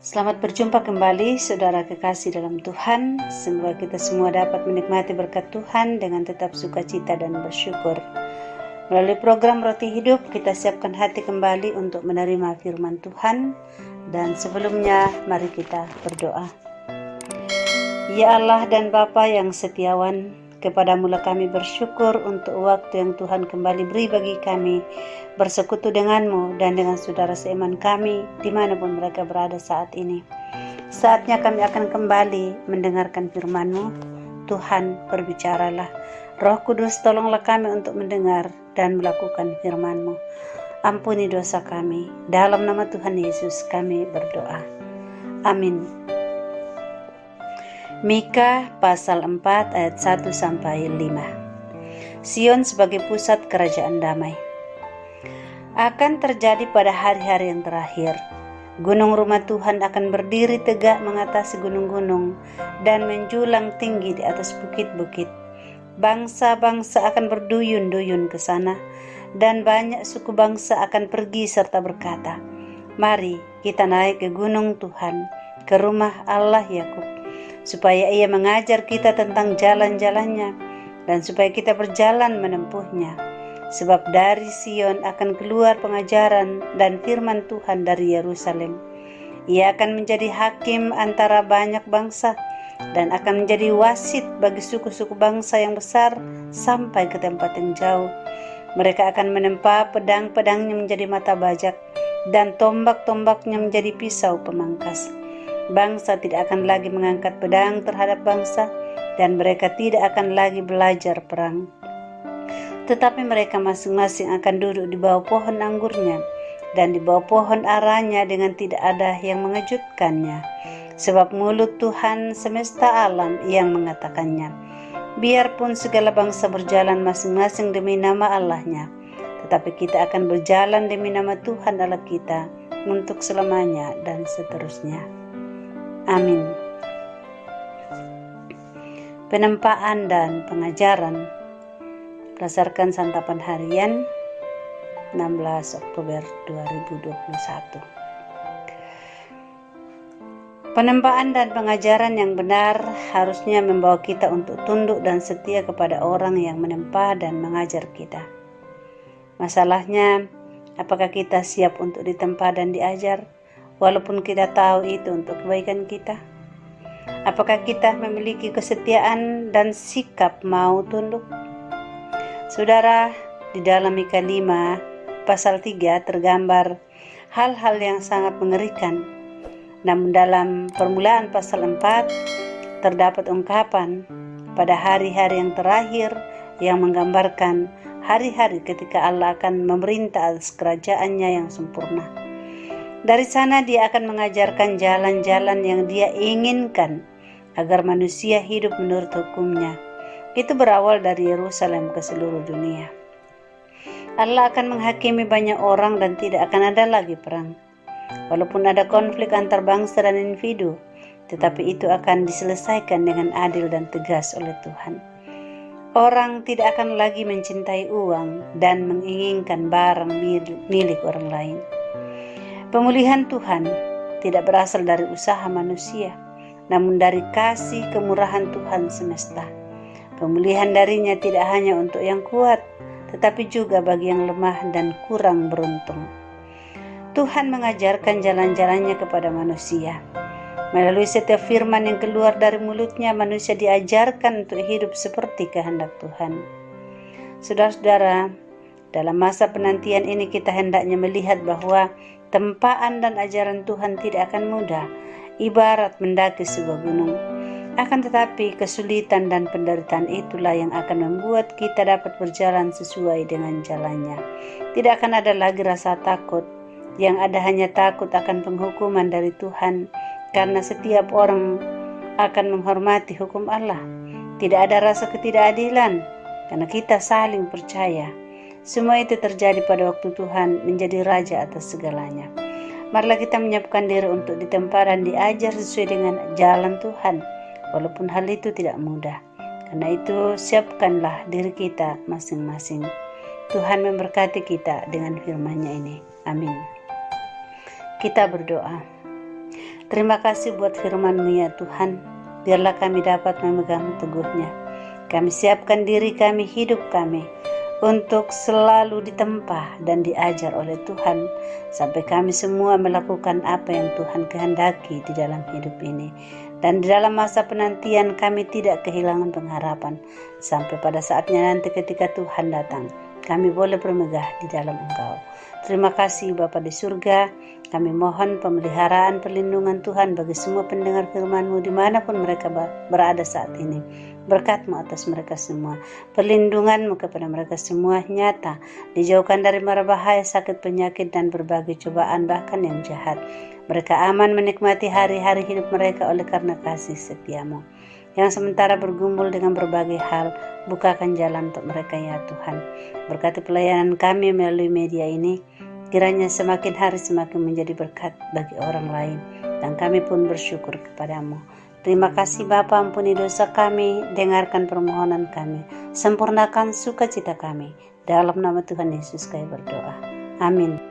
Selamat berjumpa kembali saudara kekasih dalam Tuhan. Semoga kita semua dapat menikmati berkat Tuhan dengan tetap sukacita dan bersyukur. Melalui program Roti Hidup, kita siapkan hati kembali untuk menerima firman Tuhan. Dan sebelumnya, mari kita berdoa. Ya Allah dan Bapa yang setiawan, kepadamu-lah kami bersyukur untuk waktu yang Tuhan kembali beri bagi kami bersekutu denganmu dan dengan saudara seiman kami dimanapun mereka berada saat ini. Saatnya kami akan kembali mendengarkan firman-Mu. Tuhan, berbicaralah. Roh Kudus, tolonglah kami untuk mendengar dan melakukan firman-Mu. Ampuni dosa kami. Dalam nama Tuhan Yesus kami berdoa. Amin. Mika pasal 4 ayat 1-5. Sion sebagai pusat kerajaan damai. Akan terjadi pada hari-hari yang terakhir, gunung rumah Tuhan akan berdiri tegak mengatasi gunung-gunung dan menjulang tinggi di atas bukit-bukit. Bangsa-bangsa akan berduyun-duyun ke sana, dan banyak suku bangsa akan pergi serta berkata, "Mari kita naik ke gunung Tuhan, ke rumah Allah Yakub, supaya Ia mengajar kita tentang jalan-jalannya, dan supaya kita berjalan menempuhnya. Sebab dari Sion akan keluar pengajaran dan firman Tuhan dari Yerusalem. Ia akan menjadi hakim antara banyak bangsa, dan akan menjadi wasit bagi suku-suku bangsa yang besar sampai ke tempat yang jauh. Mereka akan menempa pedang-pedangnya menjadi mata bajak, dan tombak-tombaknya menjadi pisau pemangkas. Bangsa tidak akan lagi mengangkat pedang terhadap bangsa, dan mereka tidak akan lagi belajar perang. Tetapi mereka masing-masing akan duduk di bawah pohon anggurnya dan di bawah pohon aranya dengan tidak ada yang mengejutkannya. Sebab mulut Tuhan semesta alam yang mengatakannya. Biarpun segala bangsa berjalan masing-masing demi nama Allahnya, tetapi kita akan berjalan demi nama Tuhan Allah kita untuk selamanya dan seterusnya. Amin. Penempaan dan pengajaran berdasarkan santapan harian 16 Oktober 2021. Penempaan dan pengajaran yang benar harusnya membawa kita untuk tunduk dan setia kepada orang yang menempa dan mengajar kita. Masalahnya, apakah kita siap untuk ditempa dan diajar, walaupun kita tahu itu untuk kebaikan kita? Apakah kita memiliki kesetiaan dan sikap mau tunduk? Saudara, di dalam Mika 5 pasal 3 tergambar hal-hal yang sangat mengerikan. Namun dalam permulaan pasal 4 terdapat ungkapan pada hari-hari yang terakhir yang menggambarkan hari-hari ketika Allah akan memerintah atas kerajaannya yang sempurna. Dari sana Dia akan mengajarkan jalan-jalan yang Dia inginkan agar manusia hidup menurut hukum-Nya. Itu berawal dari Yerusalem ke seluruh dunia. Allah akan menghakimi banyak orang dan tidak akan ada lagi perang. Walaupun ada konflik antar bangsa dan individu, tetapi itu akan diselesaikan dengan adil dan tegas oleh Tuhan. Orang tidak akan lagi mencintai uang dan menginginkan barang milik orang lain. Pemulihan Tuhan tidak berasal dari usaha manusia, namun dari kasih kemurahan Tuhan semesta. Pemulihan darinya tidak hanya untuk yang kuat, tetapi juga bagi yang lemah dan kurang beruntung. Tuhan mengajarkan jalan-jalannya kepada manusia. Melalui setiap firman yang keluar dari mulutnya, manusia diajarkan untuk hidup seperti kehendak Tuhan. Saudara-saudara, dalam masa penantian ini kita hendaknya melihat bahwa tempaan dan ajaran Tuhan tidak akan mudah, ibarat mendaki sebuah gunung. Akan tetapi kesulitan dan penderitaan itulah yang akan membuat kita dapat berjalan sesuai dengan jalannya. Tidak akan ada lagi rasa takut, yang ada hanya takut akan penghukuman dari Tuhan, karena setiap orang akan menghormati hukum Allah. Tidak ada rasa ketidakadilan, karena kita saling percaya. Semua itu terjadi pada waktu Tuhan menjadi Raja atas segalanya. Marilah kita menyiapkan diri untuk ditempa dan diajar sesuai dengan jalan Tuhan, walaupun hal itu tidak mudah. Karena itu siapkanlah diri kita masing-masing. Tuhan memberkati kita dengan firman-Nya ini. Amin. Kita berdoa. Terima kasih buat firman-Mu ya Tuhan. Biarlah kami dapat memegang teguhnya. Kami siapkan diri kami, hidup kami, untuk selalu ditempa dan diajar oleh Tuhan, sampai kami semua melakukan apa yang Tuhan kehendaki di dalam hidup ini. Dan di dalam masa penantian kami tidak kehilangan pengharapan, sampai pada saatnya nanti ketika Tuhan datang, kami boleh bermegah di dalam Engkau. Terima kasih Bapa di surga. Kami mohon pemeliharaan perlindungan Tuhan bagi semua pendengar firman-Mu dimanapun mereka berada saat ini. Berkat-Mu atas mereka semua. Perlindungan-Mu kepada mereka semua nyata. Dijauhkan dari mara bahaya, sakit, penyakit, dan berbagai cobaan bahkan yang jahat. Mereka aman menikmati hari-hari hidup mereka oleh karena kasih setia-Mu. Yang sementara bergumul dengan berbagai hal, bukakan jalan untuk mereka ya Tuhan. Berkati pelayanan kami melalui media ini, kiranya semakin hari semakin menjadi berkat bagi orang lain, dan kami pun bersyukur kepadamu. Terima kasih Bapa, ampuni dosa kami, dengarkan permohonan kami, sempurnakan sukacita kami. Dalam nama Tuhan Yesus kami berdoa. Amin.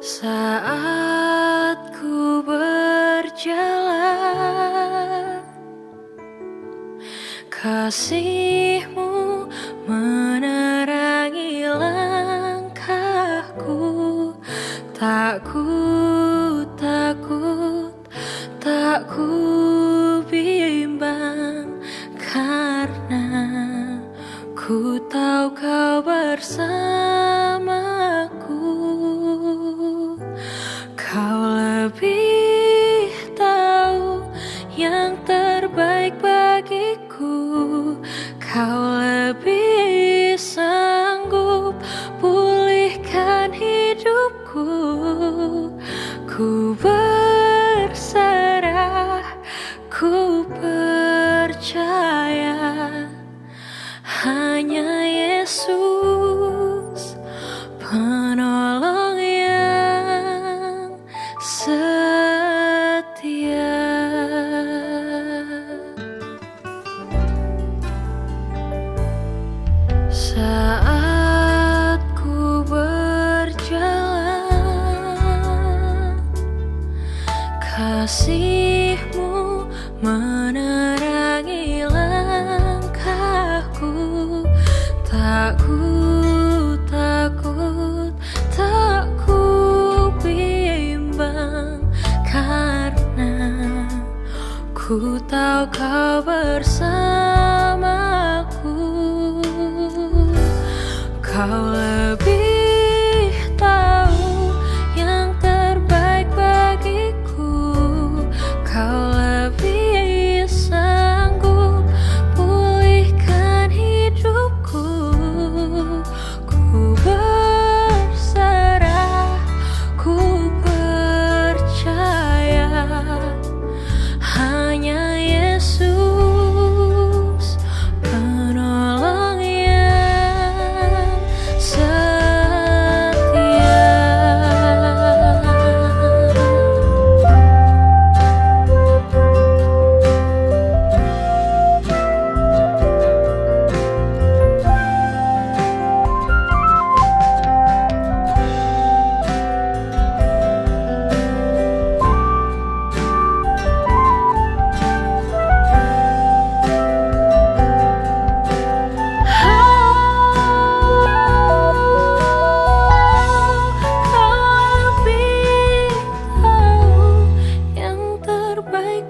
Saat ku berjalan, kasih-Mu menerangi langkahku. Tak ku takut, tak ku bimbang, karena ku tahu Kau bersamaku. Kau lebih tahu yang terbaik bagiku. Kau lebih sanggup pulihkan hidupku. Ku berserah, ku percaya, hanya Yesus penolong yang setia. Saat ku berjalan, kasih-Mu menerangi langkahku. Tak ku takut, tak ku bimbang, karena ku tahu Kau bersamaku. Kau lebih tahu yang terbaik bagiku. Kau lebih sanggup pulihkan hidupku. Ku berserah, ku percaya, hanya Yesus penolong yang setia. Kau lebih tahu yang terbaik